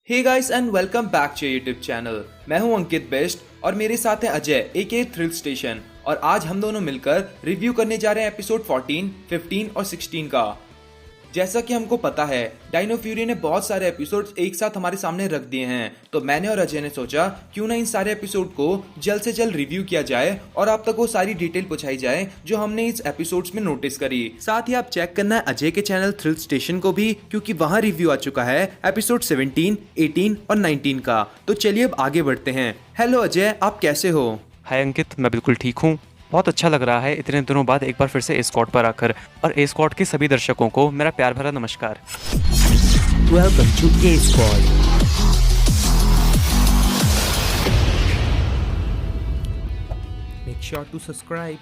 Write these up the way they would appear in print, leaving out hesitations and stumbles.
Hey guys and welcome back to YouTube channel. मैं हूं अंकित best और मेरे साथ है अजय एके थ्रिल स्टेशन। और आज हम दोनों मिलकर रिव्यू करने जा रहे हैं एपिसोड 14, 15 और 16 का। जैसा कि हमको पता है डायनो फ्यूरी ने बहुत सारे एपिसोड्स एक साथ हमारे सामने रख दिए हैं, तो मैंने और अजय ने सोचा क्यों ना इन सारे एपिसोड को जल्द से जल्द रिव्यू किया जाए और आप तक वो सारी डिटेल पहुंचाई जाए जो हमने इस एपिसोड्स में नोटिस करी। साथ ही आप चेक करना है अजय के चैनल थ्रिल स्टेशन को भी, क्योंकि वहां रिव्यू आ चुका है एपिसोड 17, 18 और 19 का। तो चलिए अब आगे बढ़ते हैं। हेलो अजय, आप कैसे हो? हाय अंकित, मैं बिल्कुल ठीक हूँ। बहुत अच्छा लग रहा है इतने दिनों बाद एक बार फिर से ए स्क्वाड पर आकर। और ए स्क्वाड के सभी दर्शकों को मेरा प्यार भरा नमस्कार। Welcome to A Squad. Make sure to subscribe.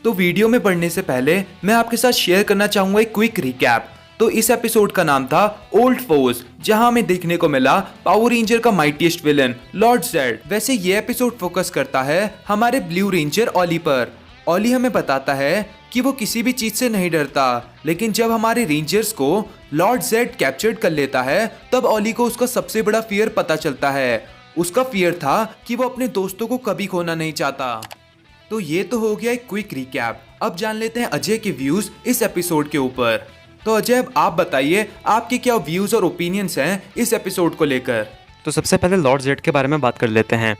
तो वीडियो में बढ़ने से पहले मैं आपके साथ शेयर करना चाहूंगा एक क्विक रिकैप। तो इस एपिसोड का नाम था ओल्ड फोर्स, जहां हमें देखने को मिला पावर रेंजर का माइटीएस्ट विलन लॉर्ड ज़ेड। वैसे ये एपिसोड फोकस करता है हमारे ब्लू रेंजर ऑली पर। ऑली हमें बताता है कि वो किसी भी चीज से नहीं डरता, लेकिन जब हमारे रेंजर्स को लॉर्ड ज़ेड कैप्चर्ड कर लेता है तब ऑली को उसका सबसे बड़ा फियर पता चलता है। उसका फियर था कि वो अपने दोस्तों को कभी खोना नहीं चाहता। तो ये तो हो गया एक क्विक रिकैप। अब जान लेते हैं अजय के व्यूज इस एपिसोड के ऊपर। तो अजय, अब आप बताइए आपके क्या व्यूज और ओपिनियंस हैं इस एपिसोड को लेकर। तो सबसे पहले लॉर्ड ज़ेड के बारे में बात कर लेते हैं।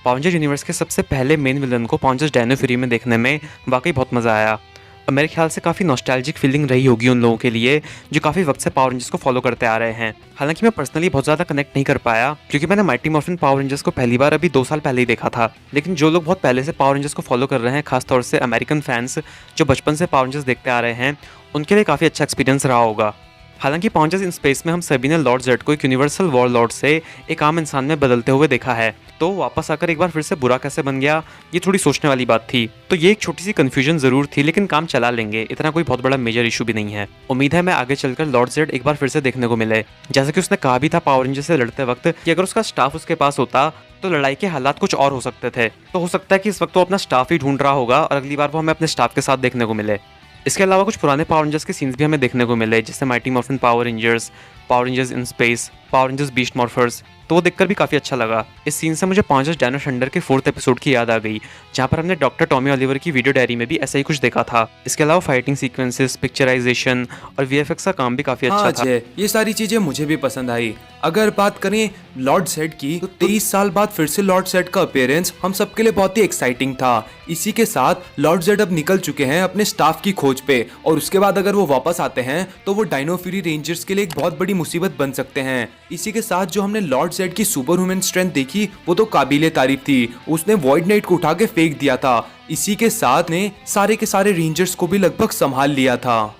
पावर रेंजर यूनिवर्स के सबसे पहले मेन विलन को पावर रेंजर्स डायनो फ्यूरी में देखने में वाकई बहुत मज़ा आया। और मेरे ख्याल से काफ़ी नॉस्टैल्जिक फीलिंग रही होगी उन लोगों के लिए जो काफ़ी वक्त से पावर रेंजर्स को फॉलो करते आ रहे हैं। हालांकि मैं पर्सनली बहुत ज़्यादा कनेक्ट नहीं कर पाया, क्योंकि मैंने माइटी मॉर्फिन पावर रेंजर्स को पहली बार अभी 2 साल पहले ही देखा था। लेकिन जो लोग बहुत पहले से पावर रेंजर्स को फॉलो कर रहे हैं, खासतौर से अमेरिकन फैंस जो बचपन से पावर रेंजर्स देखते आ रहे हैं, उनके लिए काफ़ी अच्छा एक्सपीरियंस रहा होगा। हालांकि पावर रेंजर्स इन स्पेस में हम सभी ने लॉर्ड ज़ेड को एक यूनिवर्सल वॉर लॉर्ड से एक आम इंसान में बदलते हुए देखा है, तो वापस आकर एक बार फिर से बुरा कैसे बन गया, ये थोड़ी सोचने वाली बात थी। तो ये एक छोटी सी कंफ्यूजन जरूर थी, लेकिन काम चला लेंगे, इतना कोई बहुत बड़ा मेजर इशू भी नहीं है। उम्मीद है मैं आगे चलकर लॉर्ड ज़ेड एक बार फिर से देखने को मिले। जैसा कि उसने कहा भी था पावर रेंजर से लड़ते वक्त कि अगर उसका स्टाफ उसके पास होता तो लड़ाई के हालात कुछ और हो सकते थे। तो हो सकता है कि इस वक्त वो अपना स्टाफ ही ढूंढ रहा होगा और अगली बार वो हमें अपने स्टाफ के साथ देखने को मिले। इसके अलावा कुछ पुराने पावर रेंजर्स के सीन्स भी हमें देखने को मिले, जैसे Mighty Morphin Power Rangers in Space, Power Rangers Beast Morphers. तो वो देखकर भी काफ़ी अच्छा लगा। इस सीन से मुझे पावर रेंजर्स डायनो थंडर के 4th एपिसोड की याद आ गई, जहाँ पर हमने डॉक्टर टॉमी ऑलिवर की वीडियो डायरी में भी ऐसा ही कुछ देखा था। इसके अलावा फाइटिंग सीक्वेंसेस, पिक्चराइजेशन और वीएफएक्स का काम भी काफ़ी अच्छा था। ये सारी चीजें मुझे भी पसंद आई। अगर बात करें लॉर्ड ज़ेड की, तो 23 साल बाद फिर से लॉर्ड ज़ेड का अपीयरेंस हम सबके लिए बहुत ही एक्साइटिंग था। इसी के साथ लॉर्ड ज़ेड अब निकल चुके हैं अपने स्टाफ की खोज पे, और उसके बाद अगर वो वापस आते हैं तो वो डायनो फ्यूरी रेंजर्स के लिए एक बहुत बड़ी मुसीबत बन सकते हैं। इसी के साथ जो हमने लॉर्ड ज़ेड की सुपर ह्यूमन स्ट्रेंथ देखी, वो तो काबिले तारीफ थी। उसने वॉइड नाइट को उठा के फेंक दिया था। इसी के साथ ने सारे के सारे रेंजर्स को भी लगभग संभाल लिया था।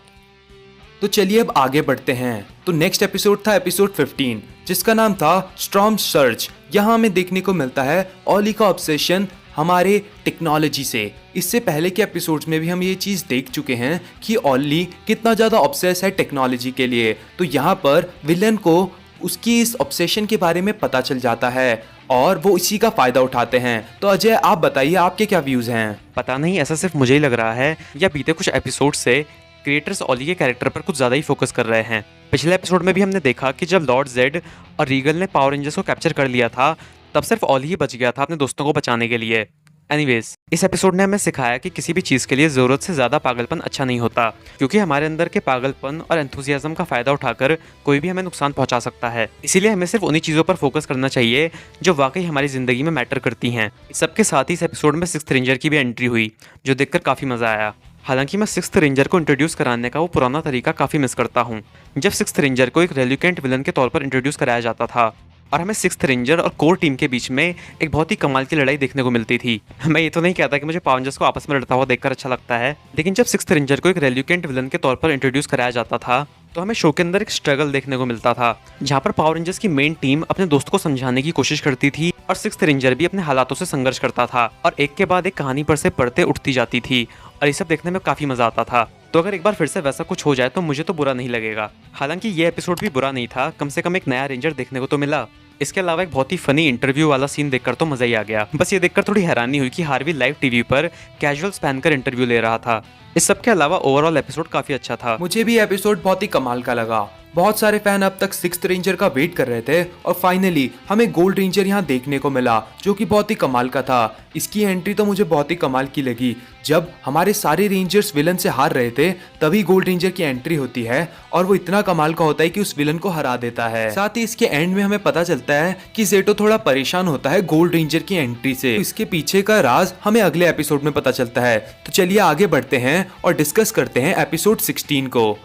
तो चलिए अब आगे बढ़ते हैं। तो नेक्स्ट एपिसोड था एपिसोड 15, जिसका नाम था स्टॉर्म सर्ज। यहाँ हमें देखने को मिलता है ऑली का ऑब्सेशन हमारे टेक्नोलॉजी से। इससे पहले के एपिसोड्स में भी हम ये चीज़ देख चुके हैं कि ऑली कितना ज़्यादा ऑब्सेस है टेक्नोलॉजी के लिए। तो यहाँ पर विलन को उसकी इस ऑब्सेशन के बारे में पता चल जाता है और वो इसी का फायदा उठाते हैं। तो अजय, आप बताइए आपके क्या व्यूज़ हैं? पता नहीं, ऐसा सिर्फ मुझे ही लग रहा है या बीते कुछ एपिसोड से क्रिएटर्स ऑली के कैरेक्टर पर कुछ ज़्यादा ही फोकस कर रहे हैं। पिछले एपिसोड में भी हमने देखा कि जब लॉर्ड ज़ेड और रीगल ने पावर रेंजर्स को कैप्चर कर लिया था, तब सिर्फ ऑली ही बच गया था अपने दोस्तों को बचाने के लिए। एनीवेज, इस एपिसोड ने हमें सिखाया कि किसी भी चीज़ के लिए ज़रूरत से ज़्यादा पागलपन अच्छा नहीं होता, क्योंकि हमारे अंदर के पागलपन और एंथुसियाज्म का फ़ायदा उठाकर कोई भी हमें नुकसान पहुंचा सकता है। इसीलिए हमें सिर्फ उन्हीं चीज़ों पर फोकस करना चाहिए जो वाकई हमारी ज़िंदगी में मैटर करती हैं। सबके साथ ही इस एपिसोड में 6th रेंजर की भी एंट्री हुई, जो देखकर काफ़ी मज़ा आया। हालांकि मैं 6th रेंजर को इंट्रोड्यूस कराने का वो पुराना तरीका काफ़ी मिस करता हूँ, जब 6th रेंजर को एक रेल्यूकेंट विलन के तौर पर इंट्रोड्यूस कराया जाता था और हमें 6th रेंजर और कोर टीम के बीच में एक बहुत ही कमाल की लड़ाई देखने को मिलती थी। मैं ये तो नहीं कहता कि मुझे पावर रेंजर्स को आपस में लड़ता हुआ देखकर अच्छा लगता है, लेकिन जब 6th रेंजर को एक रेल्यूकेंट विलन के तौर पर इंट्रोड्यूस कराया जाता था तो हमें शो के अंदर एक स्ट्रगल देखने को मिलता था, जहाँ पर पावर रेंजर्स की मेन टीम अपने दोस्त को समझाने की कोशिश करती थी और 6th रेंजर भी अपने हालातों से संघर्ष करता था और एक के बाद एक कहानी पर से पढ़ते उठती जाती थी, और ये सब देखने में काफ़ी मज़ा आता था। तो अगर एक बार फिर से वैसा कुछ हो जाए तो मुझे तो बुरा नहीं लगेगा। हालांकि ये एपिसोड भी बुरा नहीं था, कम से कम एक नया रेंजर देखने को तो मिला। इसके अलावा एक बहुत ही फनी इंटरव्यू वाला सीन देखकर तो मजा ही आ गया। बस ये देखकर थोड़ी हैरानी हुई कि हार्वी लाइव टीवी पर कैजुअल्स पहनकर इंटरव्यू ले रहा था। इस सब के अलावा ओवरऑल एपिसोड काफी अच्छा था। मुझे भी एपिसोड बहुत ही कमाल का लगा। बहुत सारे फैन अब तक सिक्स्थ रेंजर का वेट कर रहे थे और फाइनली हमें गोल्ड रेंजर यहाँ देखने को मिला, जो कि बहुत ही कमाल का था। इसकी एंट्री तो मुझे बहुत ही कमाल की लगी। जब हमारे सारे रेंजर्स विलन से हार रहे थे तभी गोल्ड रेंजर की एंट्री होती है और वो इतना कमाल का होता है कि उस विलन को हरा देता है। साथ ही इसके एंड में हमें पता चलता है कि जेटो थोड़ा परेशान होता है गोल्ड रेंजर की एंट्री से। इसके पीछे का राज हमें अगले एपिसोड में पता चलता है। तो चलिए आगे बढ़ते हैं और डिस्कस करते हैं एपिसोड 16 को।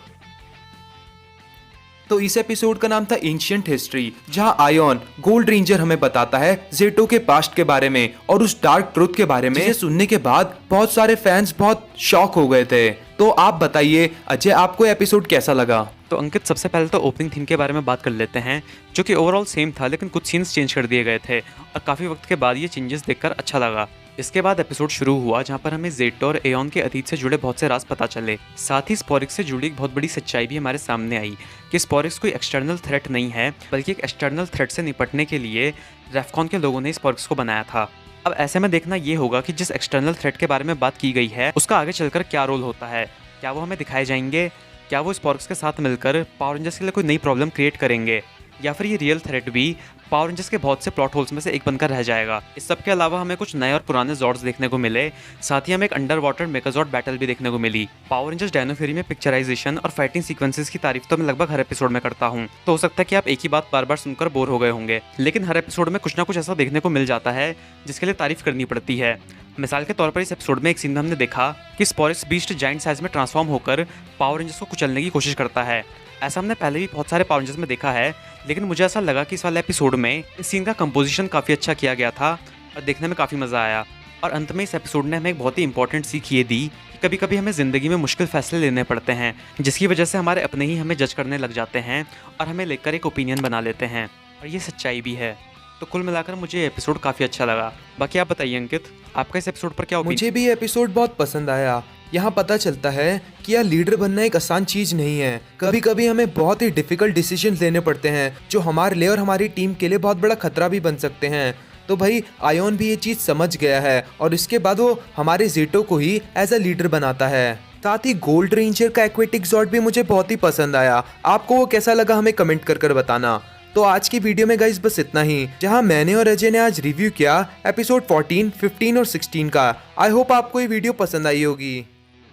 तो इस एपिसोड का नाम था एंशिएंट हिस्ट्री, जहां आयोन गोल्ड रेंजर हमें बताता है जेटो के पास्ट के बारे में और उस डार्क ट्रुथ के बारे में। जिसे सुनने के बाद बहुत सारे फैंस बहुत शॉक हो गए थे। तो आप बताइए अजय, आपको एपिसोड कैसा लगा? तो अंकित, सबसे पहले तो ओपनिंग थीम के बारे में बात कर लेते हैं, जो कि ओवरऑल सेम था लेकिन कुछ सीन्स चेंज कर दिए गए थे और काफ़ी वक्त के बाद ये चेंजेस देखकर अच्छा लगा। इसके बाद एपिसोड शुरू हुआ जहां पर हमें जेटो और एओन के अतीत से जुड़े बहुत से राज पता चले। साथ ही स्पोरिक्स से जुड़ी एक बहुत बड़ी सच्चाई भी हमारे सामने आई कि स्पोरिक्स कोई एक्सटर्नल थ्रेट नहीं है, बल्कि एक एक्सटर्नल थ्रेट से निपटने के लिए रेफकॉन के लोगों ने स्पोरिक्स को बनाया था। अब ऐसे में देखना ये होगा कि जिस एक्सटर्नल थ्रेट के बारे में बात की गई है उसका आगे चलकर क्या रोल होता है। क्या वो हमें दिखाए जाएंगे? क्या वो स्पोरिक्स के साथ मिलकर पावर रेंजर्स के लिए कोई नई प्रॉब्लम क्रिएट करेंगे, या फिर ये रियल थ्रेट भी पावर रेंजर्स के बहुत से प्लॉट होल्स में से एक बनकर रह जाएगा? इस सब के अलावा हमें कुछ नए और पुराने जॉर्ड्स देखने को मिले। साथ ही हमें एक अंडर वाटर मेगाजॉर्ड बैटल भी देखने को मिली। पावर रेंजर्स डायनो फ्यूरी में पिक्चराइजेशन और फाइटिंग सीक्वेंसेस की तारीफ तो मैं लगभग हर एपिसोड में करता हूँ, तो हो सकता है कि आप एक ही बात बार बार सुनकर बोर हो गए होंगे, लेकिन हर एपिसोड में कुछ ना कुछ ऐसा देखने को मिल जाता है जिसके लिए तारीफ करनी पड़ती है। मिसाल के तौर पर इस एपिसोड में एक सीन में हमने देखा कि स्पोरिक्स बीस्ट जाइंट साइज में ट्रांसफॉर्म होकर पावर रेंजर्स को कुचलने की कोशिश करता है। ऐसा हमने पहले भी बहुत सारे पावर रेंजर्स में देखा है, लेकिन मुझे ऐसा लगा कि इस वाले एपिसोड में इस सीन का कंपोजिशन काफ़ी अच्छा किया गया था और देखने में काफ़ी मज़ा आया। और अंत में इस एपिसोड ने हमें एक बहुत ही इंपॉर्टेंट सीख ये दी कि कभी कभी हमें ज़िंदगी में मुश्किल फैसले लेने पड़ते हैं, जिसकी वजह से हमारे अपने ही हमें जज करने लग जाते हैं और हमें लेकर एक ओपिनियन बना लेते हैं, और ये सच्चाई भी है। तो कुल मिलाकर मुझे ये एपिसोड काफ़ी अच्छा लगा। बाकी आप बताइए अंकित, आपका इस एपिसोड पर क्या ओपिनियन? मुझे भी ये एपिसोड बहुत पसंद आया। यहाँ पता चलता है कि यार लीडर बनना एक आसान चीज नहीं है। कभी कभी हमें बहुत ही डिफिकल्ट डिसीजन लेने पड़ते हैं जो हमारे लिए और हमारी टीम के लिए बहुत बड़ा खतरा भी बन सकते हैं। तो भाई आयोन भी ये चीज समझ गया है और इसके बाद वो हमारे जेटो को ही एज अ लीडर बनाता है। साथ ही गोल्ड रेंजर का एक्वेटिक जॉर्ड भी मुझे बहुत ही पसंद आया। आपको वो कैसा लगा हमें कमेंट कर बताना। तो आज की वीडियो में गाइस बस इतना ही, जहां मैंने और अजय ने आज रिव्यू किया एपिसोड 14, 15 और 16 का। आई होप आपको ये वीडियो पसंद आई होगी।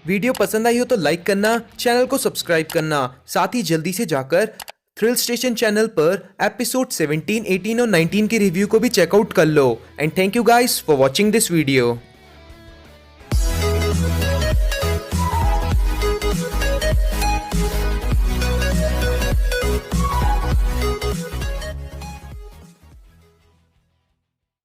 वीडियो पसंद आई हो तो लाइक करना, चैनल को सब्सक्राइब करना। साथ ही जल्दी से जाकर थ्रिल स्टेशन चैनल पर एपिसोड 17, 18 और 19 की रिव्यू को भी चेकआउट कर लो। And thank you guys for watching this video.